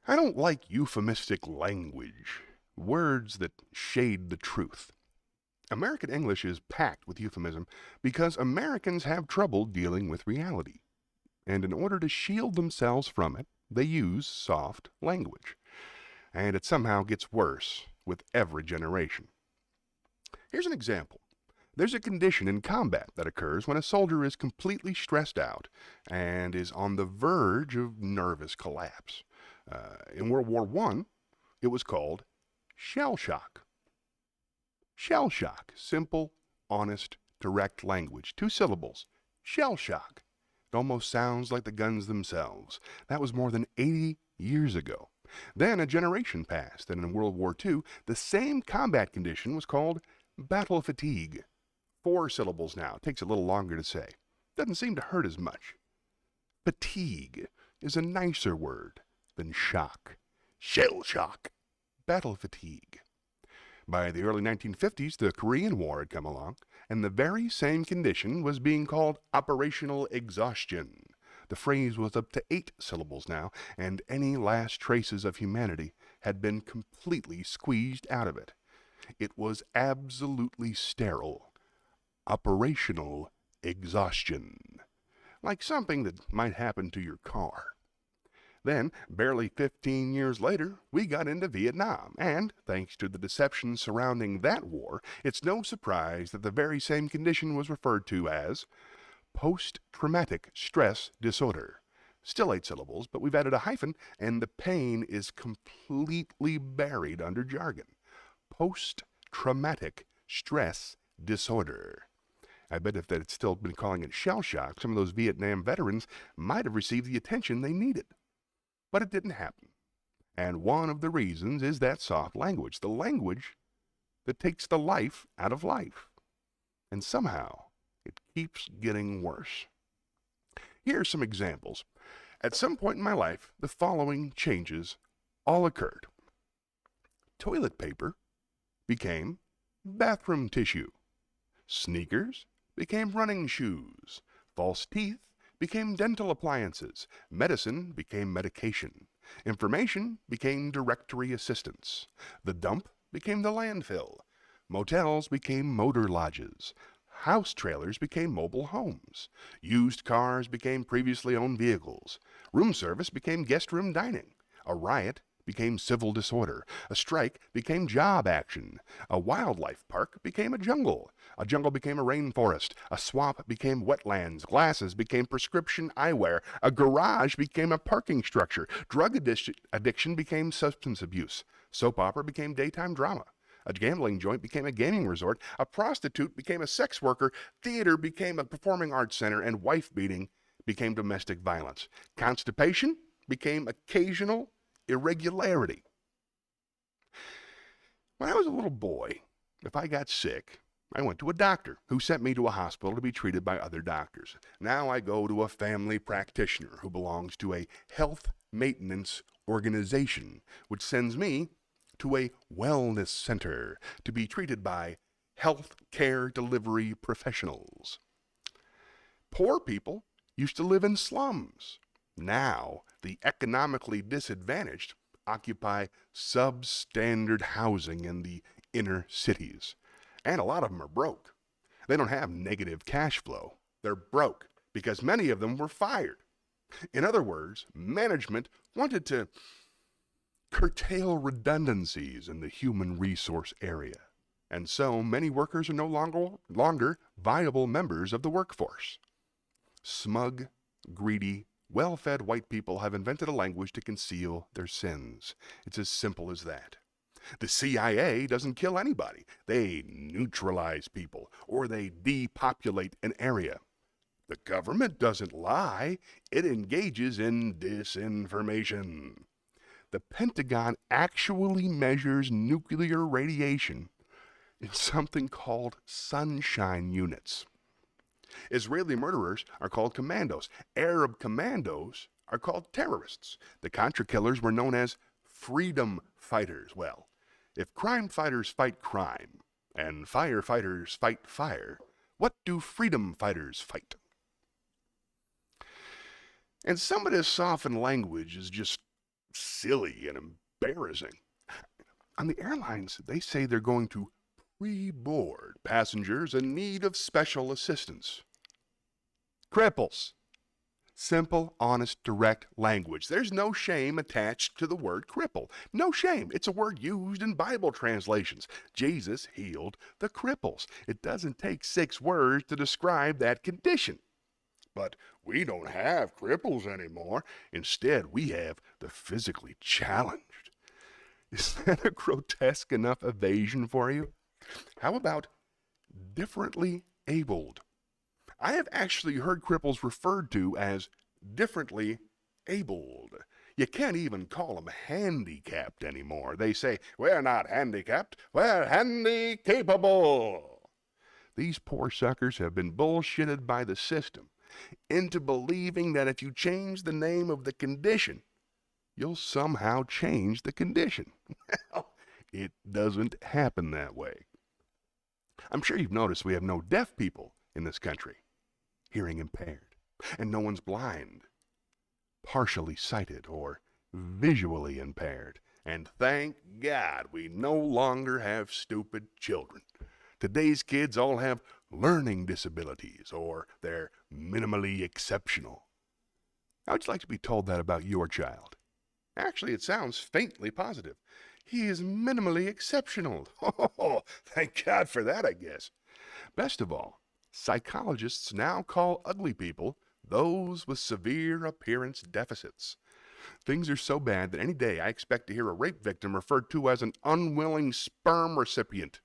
I don't like euphemistic language, words that shade the truth. American English is packed with euphemism because Americans have trouble dealing with reality. And in order to shield themselves from it, they use soft language. And it somehow gets worse with every generation. Here's an example. There's a condition in combat that occurs when a soldier is completely stressed out and is on the verge of nervous collapse. In World War I, it was called shell shock. Shell shock. Simple, honest, direct language. 2 syllables. Shell shock. It almost sounds like the guns themselves. That was more than 80 years ago. Then a generation passed, and in World War II, the same combat condition was called battle fatigue. 4 syllables now. Takes a little longer to say. Doesn't seem to hurt as much. Fatigue is a nicer word than shock. Shell shock. Battle fatigue. By the early 1950s, the Korean War had come along, and the very same condition was being called operational exhaustion. The phrase was up to 8 syllables now, and any last traces of humanity had been completely squeezed out of it. It was absolutely sterile. Operational exhaustion. Like something that might happen to your car. Then, barely 15 years later, we got into Vietnam, and, thanks to the deception surrounding that war, it's no surprise that the very same condition was referred to as post-traumatic stress disorder. Still 8 syllables, but we've added a hyphen, and the pain is completely buried under jargon. Post-traumatic stress disorder. I bet if they'd still been calling it shell shock, some of those Vietnam veterans might have received the attention they needed. But it didn't happen. And one of the reasons is that soft language, the language that takes the life out of life. And somehow, it keeps getting worse. Here are some examples. At some point in my life, the following changes all occurred. Toilet paper became bathroom tissue. Sneakers became running shoes. False teeth became dental appliances. Medicine became medication. Information became directory assistance. The dump became the landfill. Motels became motor lodges. House trailers became mobile homes. Used cars became previously owned vehicles. Room service became guest room dining. A riot became civil disorder. A strike became job action. A wildlife park became a jungle. A jungle became a rainforest. A swamp became wetlands. Glasses became prescription eyewear. A garage became a parking structure. Drug addiction became substance abuse. Soap opera became daytime drama. A gambling joint became a gaming resort. A prostitute became a sex worker. Theater became a performing arts center. And wife beating became domestic violence. Constipation became occasional irregularity. When I was a little boy, if I got sick, I went to a doctor who sent me to a hospital to be treated by other doctors. Now I go to a family practitioner who belongs to a health maintenance organization, which sends me to a wellness center to be treated by health care delivery professionals. Poor people used to live in slums. Now, the economically disadvantaged occupy substandard housing in the inner cities. And a lot of them are broke. They don't have negative cash flow. They're broke because many of them were fired. In other words, management wanted to curtail redundancies in the human resource area. And so many workers are no longer viable members of the workforce. Smug, greedy, well-fed white people have invented a language to conceal their sins. It's as simple as that. The CIA doesn't kill anybody. They neutralize people, or they depopulate an area. The government doesn't lie. It engages in disinformation. The Pentagon actually measures nuclear radiation in something called sunshine units. Israeli murderers are called commandos. Arab commandos are called terrorists. The Contra killers were known as freedom fighters. Well, if crime fighters fight crime and firefighters fight fire, what do freedom fighters fight? And some of this softened language is just silly and embarrassing. On the airlines, they say they're going to pre-board passengers in need of special assistance. Cripples. Simple, honest, direct language. There's no shame attached to the word cripple. No shame. It's a word used in Bible translations. Jesus healed the cripples. It doesn't take 6 words to describe that condition. But we don't have cripples anymore. Instead, we have the physically challenged. Is that a grotesque enough evasion for you? How about differently abled? I have actually heard cripples referred to as differently abled. You can't even call them handicapped anymore. They say, we're not handicapped, we're handy-capable. These poor suckers have been bullshitted by the system into believing that if you change the name of the condition, you'll somehow change the condition. Well, it doesn't happen that way. I'm sure you've noticed we have no deaf people in this country. Hearing impaired, and no one's blind, partially sighted, or visually impaired. And thank God we no longer have stupid children. Today's kids all have learning disabilities, or they're minimally exceptional. How would you like to be told that about your child? Actually, it sounds faintly positive. He is minimally exceptional. Oh, thank God for that, I guess. Best of all, psychologists now call ugly people those with severe appearance deficits. Things are so bad that any day I expect to hear a rape victim referred to as an unwilling sperm recipient.